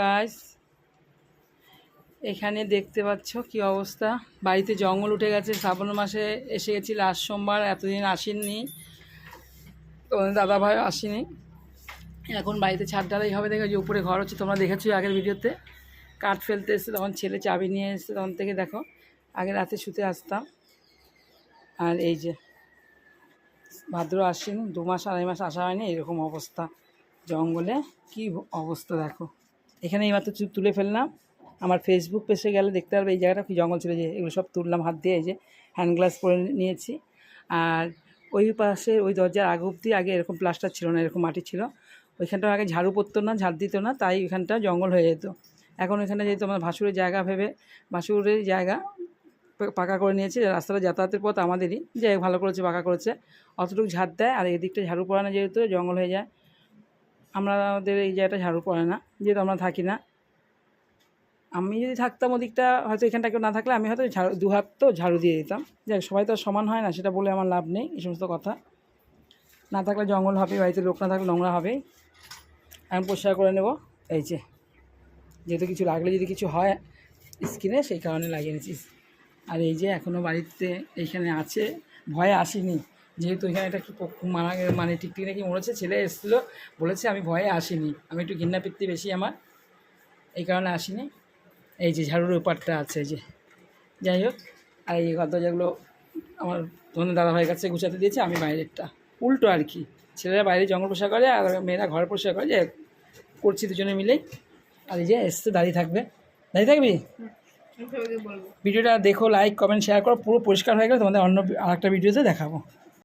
Guys, এখানে দেখতে পাচ্ছ কি অবস্থা। বাড়িতে জঙ্গল উঠে গেছে। শ্রাবণ মাসে এসে গেছি লাস্ট সোমবার, এতদিন আসেননি, তোমাদের দাদাভাই আসেনি। এখন বাড়িতে ছাদ ঢালাই হবে, দেখো যে উপরে ঘর হচ্ছে, তোমরা দেখেছো আগের ভিডিওতে। কাঠ ফেলতে এসছে, তখন ছেলে চাবি নিয়ে এসছে, তখন থেকে দেখো আগে রাতে শুতে আসতাম। আর এই যে ভাদ্র আশ্বিন 2 মাস 2.5 মাস আসা হয়নি, এরকম অবস্থা জঙ্গলে। কি অবস্থা দেখো। এখানে এইমাত্র তুলে ফেললাম। আমার ফেসবুক পেজে গেলে দেখতে পারবে এই জায়গাটা কি জঙ্গল ছিল, যে এগুলো সব তুললাম হাত দিয়ে। এই যে হ্যান্ড গ্লাস পরে নিয়েছি। আর ওই পাশে ওই দরজার আগে অব্দি আগে এরকম প্লাস্টার ছিল না, এরকম মাটি ছিল। ওইখানটা আগে ঝাড়ু পড়তো না, ঝাড় দিত না, তাই ওইখানটা জঙ্গল হয়ে যেত। এখন ওইখানে যেহেতু আমার ভাসুরের জায়গা ভেবে, ভাসুরের জায়গা পাকা করে নিয়েছে, রাস্তাটা যাতায়াতের পথ আমাদেরই, যে ভালো করেছে, পাকা করেছে, অতটুকু ঝাড় দেয়। আর এই দিকটা ঝাড়ু পড়ে না, যেহেতু জঙ্গল হয়ে যায়। আমাদের এই জায়গাটা ঝাড়ু পড়ে না, যেহেতু আমরা থাকি না। আমি যদি থাকতাম ওদিকটা, হয়তো এখানটা কেউ না থাকলে আমি হয়তো দু হাত তো ঝাড়ু দিয়ে দিতাম। যাই, সবাই তো সমান হয় না, সেটা বলে আমার লাভ নেই। এই সমস্ত কথা না থাকলে জঙ্গল হবে, বাড়িতে লোক না থাকলে নোংরা হবেই। আমি পরিষ্কার করে নেব। এই যে যেহেতু কিছু লাগলে যদি কিছু হয় স্কিনে, সেই কারণে লাগিয়ে নিয়েছিস। আর এই যে এখনও বাড়িতে এইখানে আছে, ভয়ে আসিনি, যেহেতু এখানে একটা মানে টিকটিক নাকি মরেছে। ছেলে এসেছিলো, বলেছে আমি ভয়ে আসিনি, আমি একটু ঘৃণা পিত্তি বেশি আমার, এই কারণে আসিনি। এই যে ঝাড়ুর ব্যাপারটা আছে, এই যে যাই হোক। আর এই কথা যেগুলো আমার তোমাদের দাদাভাইয়ের কাছে গুছাতে দিয়েছে, আমি বাইরেরটা উল্টো আর কি। ছেলেরা বাইরে জঙ্গল পোষা করে আর মেয়েরা ঘর পোষা করে, যে করছি দুজনে মিলেই। আর এই যে এসতে দাঁড়িয়ে থাকবে, দাঁড়িয়ে থাকবি। ভিডিওটা দেখো, লাইক কমেন্ট শেয়ার করো। পুরো পরিষ্কার হয়ে গেলে তোমাদের অন্য আরেকটা ভিডিওতে দেখাবো।